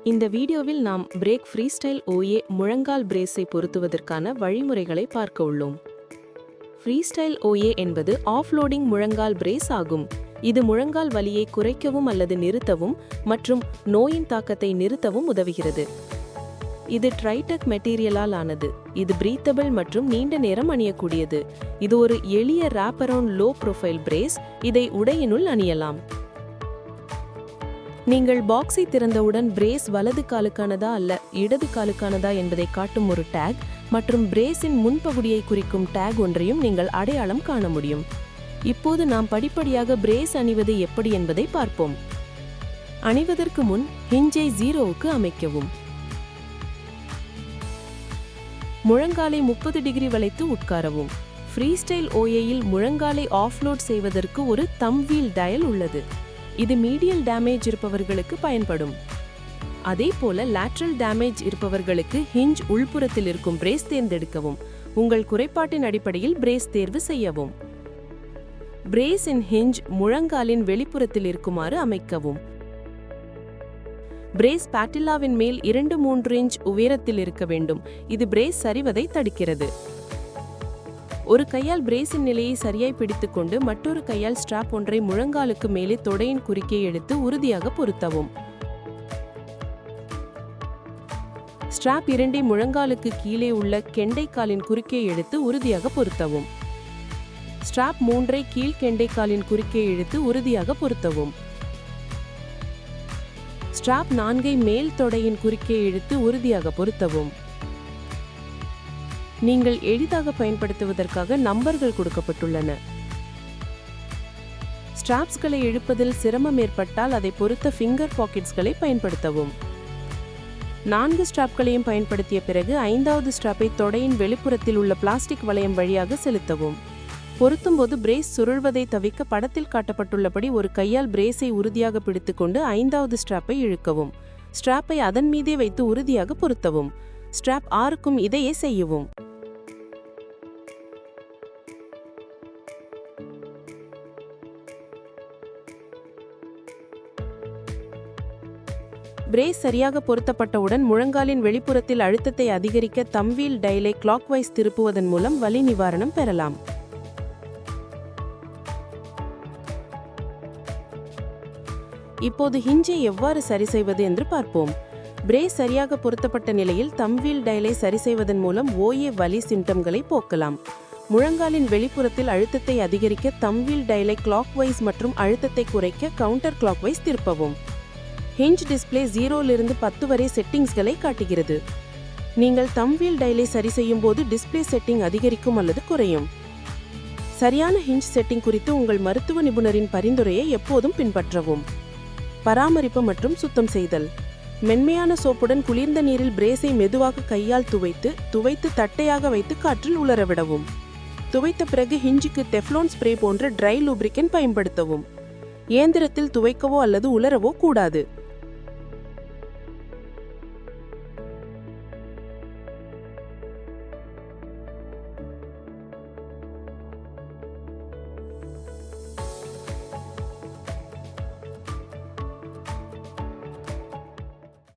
இந்த வீடியோவில் நாம் பிரேக் ஃப்ரீஸ்டைல் OA முழங்கால் பிரேஸை பொருத்துவதற்கான வழிமுறைகளை பார்க்க உள்ளோம். ஃப்ரீஸ்டைல் OA என்பது ஆஃப்லோடிங் முழங்கால் பிரேஸ் ஆகும். இது முழங்கால் வலியை குறைக்கவும் அல்லது நிறுத்தவும் மற்றும் நோயின் தாக்கத்தை நிறுத்தவும் உதவுகிறது. இது ட்ரைடெக் மெட்டீரியலால் ஆனது. இது பிரீத்தபிள் மற்றும் நீண்ட நேரம் அணியக்கூடியது. இது ஒரு எளிய wrap around low profile brace. இதை உடையினுள் அணியலாம். நீங்கள் பாக்ஸை திறந்தவுடன் பிரேஸ் வலது காலுக்கானதா அல்ல இடது காலுக்கானதா என்பதை காட்டும் ஒரு டேக் மற்றும் பிரேஸின் முன்பகுதியை குறிக்கும் டேக் ஒன்றையும் நீங்கள் அடையாளம் காண முடியும். இப்போது நாம் படிப்படியாக பிரேஸ் அணிவது எப்படி என்பதை பார்ப்போம். அணிவதற்கு முன் ஹிஞ்சை 0க்கு அமைக்கவும். முழங்காலை 30 டிகிரி வளைத்து உட்காரவும். ஃப்ரீஸ்டைல் OAயில் முழங்காலை ஆஃப்லோட் செய்வதற்கு ஒரு தம் வீல் டயல் உள்ளது. இது மீடியல் டேமேஜ் இருப்பவர்களுக்கு பயன்படும். அதே போல லேட்ரல் டேமேஜ் இருப்பவர்களுக்கு ஹிஞ்ச் உள்புறத்தில் இருக்கும் பிரேஸ் தேர்ந்தெடுக்கவும். உங்கள் குறைபாட்டின் அடிப்படையில் பிரேஸ் தேர்வு செய்யவும். பிரேஸின் ஹிஞ்ச் முழங்காலின் வெளிப்புறத்தில் இருக்குமாறு அமைக்கவும். பிரேஸ் பேட்டில்லாவின் மேல் 2-3 இன்ச் உயரத்தில் இருக்க வேண்டும். இது பிரேஸ் சரிவதை தடுக்கிறது. ஒரு கையால் பிரேஸின் நிலையை சரியாய் பிடித்துக்கொண்டு மற்றொரு கையால் ஸ்ட்ராப் ஒன்றை முழங்காலுக்கு மேலே தொடையின் குறுக்கே எடுத்து உறுதியாக பொருத்தவும். ஸ்ட்ராப் 2ஐ முழங்காலுக்கு கீழே உள்ள கெண்டைக்காலின் குறுக்கே எடுத்து உறுதியாக பொருத்தவும். ஸ்ட்ராப் 3ஐ கீழ் கெண்டைக்காலின் குறுக்கே இழுத்து உறுதியாக பொருத்தவும். ஸ்ட்ராப் 4ஐ மேல் தொடையின் குறுக்கே இழுத்து உறுதியாக பொருத்தவும். நீங்கள் எளிதாக பயன்படுத்துவதற்காக நம்பர்கள் கொடுக்கப்பட்டுள்ளன. ஸ்ட்ராப்ஸ்களை இழுப்பதில் சிரமம் ஏற்பட்டால் அதை பொருத்த ஃபிங்கர் பாக்கெட்ஸ்களை பயன்படுத்தவும். 4 ஸ்ட்ராப்களையும் பயன்படுத்திய பிறகு 5வது ஸ்ட்ராப்பை தொடையின் வெளிப்புறத்தில் உள்ள பிளாஸ்டிக் வளையம் வழியாக செலுத்தவும். பொருத்தும்போது பிரேஸ் சுருள்வதை தவிர்க்க படத்தில் காட்டப்பட்டுள்ளபடி ஒரு கையால் பிரேஸை உறுதியாக பிடித்துக்கொண்டு 5வது ஸ்ட்ராப்பை இழுக்கவும். ஸ்ட்ராப்பை அதன் மீதே வைத்து உறுதியாக பொருத்தவும். ஸ்ட்ராப் 6க்கும் இதையே செய்யவும். பிரேஸ் சரியாக பொருத்தப்பட்டவுடன் முழங்காலின் வெளிப்புறத்தில் அழுத்தத்தை அதிகரிக்க தம்வீல் டயலை கிளாக்வைஸ் திருப்புவதன் மூலம் வலி நிவாரணம் பெறலாம். இப்போது ஹிஞ்சை எவ்வாறு சரி செய்வது என்று பார்ப்போம். பிரேஸ் சரியாக பொருத்தப்பட்ட நிலையில் தம்வீல் டயலை சரி செய்வதன் மூலம் OA வலி சிம்டம்களை போக்கலாம். முழங்காலின் வெளிப்புறத்தில் அழுத்தத்தை அதிகரிக்க தம்வீல் டயலை கிளாக்வைஸ் மற்றும் அழுத்தத்தை குறைக்க கவுண்டர் கிளாக்வைஸ் திருப்பவும். ஹிஞ்ச் டிஸ்பிளே 0லிருந்து 10 வரை செட்டிங்ஸ்களை காட்டுகிறது. நீங்கள் தம்வீல் டயலை சரி செய்யும் போது டிஸ்பிளே செட்டிங் அதிகரிக்கும் அல்லது குறையும். சரியான ஹிஞ்ச் செட்டிங் குறித்து உங்கள் மருத்துவ நிபுணரின் பரிந்துரையை எப்போதும் பின்பற்றவும். பராமரிப்பு மற்றும் சுத்தம் செய்தல். மென்மையான சோப்புடன் குளிர்ந்த நீரில் பிரேஸை மெதுவாக கையால் துவைத்து தட்டையாக வைத்து காற்றில் உலரவிடவும். துவைத்த பிறகு ஹிஞ்சுக்கு டெஃப்லோன் ஸ்ப்ரே போன்ற ட்ரை லூப்ரிகன்ட் பயன்படுத்தவும். இயந்திரத்தில் துவைக்கவோ அல்லது உலரவோ கூடாது.